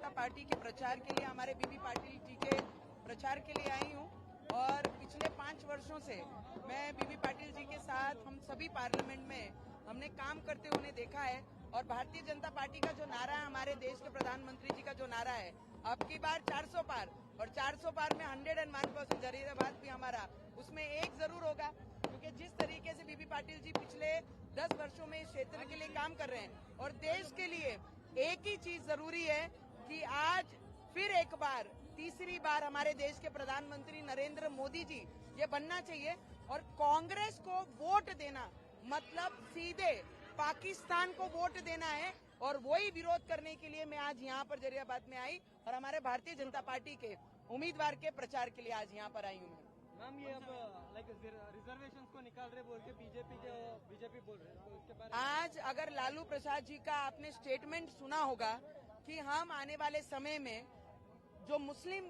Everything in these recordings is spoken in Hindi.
जनता पार्टी के प्रचार के लिए, हमारे बीबी पाटिल जी के प्रचार के लिए आई हूँ। और पिछले 5 वर्षों से मैं बीबी पाटिल जी के साथ हम सभी पार्लियामेंट में हमने काम करते हुए देखा है। और भारतीय जनता पार्टी का जो नारा है, हमारे देश के प्रधानमंत्री जी का जो नारा है, अब की बार 400 पार, और 400 पार में 101% जरीराबाद भी हमारा उसमें एक जरूर होगा। क्योंकि जिस तरीके से बीबी पाटिल जी पिछले 10 वर्षों में इस क्षेत्र के लिए काम कर रहे हैं और देश के लिए एक ही चीज जरूरी है कि आज फिर एक बार, तीसरी बार हमारे देश के प्रधानमंत्री नरेंद्र मोदी जी ये बनना चाहिए। और कांग्रेस को वोट देना मतलब सीधे पाकिस्तान को वोट देना है, और वही विरोध करने के लिए मैं आज यहाँ पर जरीराबाद में आई और हमारे भारतीय जनता पार्टी के उम्मीदवार के प्रचार के लिए आज यहाँ पर आई हूँ। मैम, ये अब रिजर्वेशंस को निकाल रहे बोल के बीजेपी बोल रहे हैं, तो इसके बारे में आज अगर लालू प्रसाद जी का आपने स्टेटमेंट सुना होगा कि हम आने वाले समय में जो मुस्लिम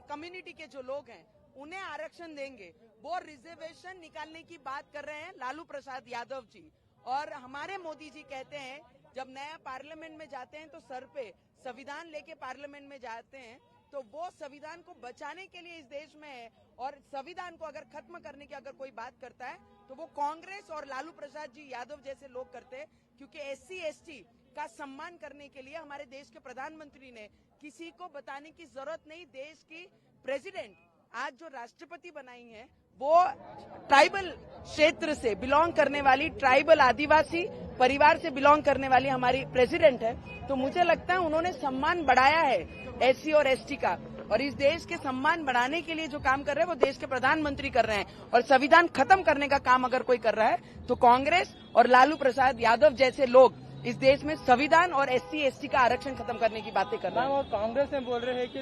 कम्युनिटी के जो लोग हैं उन्हें आरक्षण देंगे, वो रिजर्वेशन निकालने की बात कर रहे हैं लालू प्रसाद यादव जी। और हमारे मोदी जी कहते हैं जब नया पार्लियामेंट में जाते हैं तो सर पे संविधान लेके पार्लियामेंट में जाते हैं, तो वो संविधान को बचाने के लिए इस देश में है। और संविधान को अगर खत्म करने की अगर कोई बात करता है तो वो कांग्रेस और लालू प्रसाद जी यादव जैसे लोग करते हैं। क्योंकि SC/ST का सम्मान करने के लिए हमारे देश के प्रधानमंत्री ने किसी को बताने की जरूरत नहीं, देश की प्रेसिडेंट आज जो राष्ट्रपति बनाई है वो ट्राइबल क्षेत्र से बिलोंग करने वाली, ट्राइबल आदिवासी परिवार से बिलोंग करने वाली हमारी प्रेसिडेंट है। तो मुझे लगता है उन्होंने सम्मान बढ़ाया है SC और ST का, और इस देश के सम्मान बढ़ाने के लिए जो काम कर रहे हैं वो देश के प्रधानमंत्री कर रहे हैं। और संविधान खत्म करने का काम अगर कोई कर रहा है तो कांग्रेस और लालू प्रसाद यादव जैसे लोग इस देश में संविधान और SC/ST का आरक्षण खत्म करने की बातें कर रहे हैं। और कांग्रेस में बोल रहे हैं कि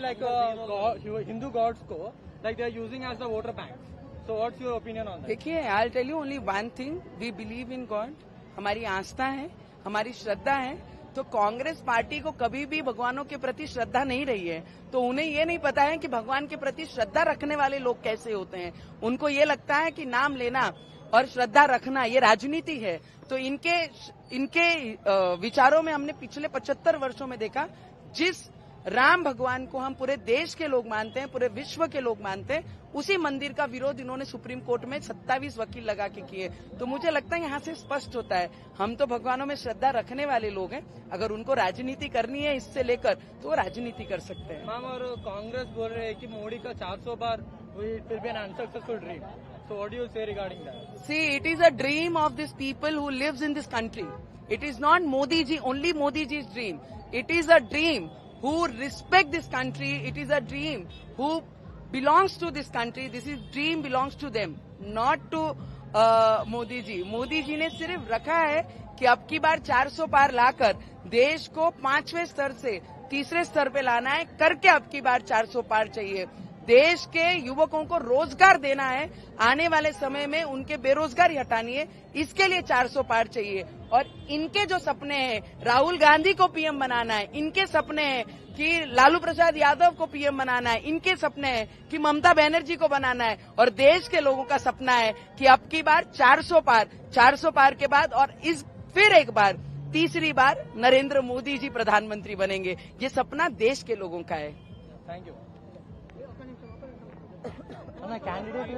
हिंदू गॉड्स को they are using as the voter bank. So what's your opinion on that? देखिए, I will tell you only one thing, we believe in God. हमारी आस्था है, हमारी श्रद्धा है। तो कांग्रेस पार्टी को कभी भी भगवानों के प्रति श्रद्धा नहीं रही है, तो उन्हें ये नहीं पता है कि भगवान के प्रति श्रद्धा रखने वाले लोग कैसे होते हैं। उनको ये लगता है कि नाम लेना और श्रद्धा रखना ये राजनीति है। तो इनके विचारों में हमने पिछले 75 वर्षों में देखा, जिस राम भगवान को हम पूरे देश के लोग मानते हैं, पूरे विश्व के लोग मानते हैं, उसी मंदिर का विरोध इन्होंने सुप्रीम कोर्ट में 27 वकील लगा के किए। तो मुझे लगता है यहाँ से स्पष्ट होता है हम तो भगवानों में श्रद्धा रखने वाले लोग हैं। अगर उनको राजनीति करनी है इससे लेकर तो वो राजनीति कर सकते हैं। मैम, और कांग्रेस बोल रहे हैं कि मोदी का 400 बार will be an unsuccessful dream. So what do you say regarding that? See, it is a dream of these people who lives in this country. It is not Modi ji, only Modi ji's dream. It is a dream who respect this country. It is a dream who belongs to this country. This is dream belongs to them, not to Modi ji. Modi ji ने सिर्फ रखा है कि अब की बार 400 पार लाकर देश को 5वें स्तर से 3रे स्तर पे लाना है, करके अब की बार 400 पार चाहिए। देश के युवकों को रोजगार देना है, आने वाले समय में उनके बेरोजगारी हटानी है, इसके लिए 400 पार चाहिए। और इनके जो सपने हैं, राहुल गांधी को PM बनाना है, इनके सपने हैं कि लालू प्रसाद यादव को PM बनाना है, इनके सपने हैं कि ममता बनर्जी को बनाना है, और देश के लोगों का सपना है कि अब की बार 400 पार के बाद और इस फिर एक बार, तीसरी बार नरेंद्र मोदी जी प्रधानमंत्री बनेंगे। ये सपना देश के लोगों का है। Thank you. कैंडिडेट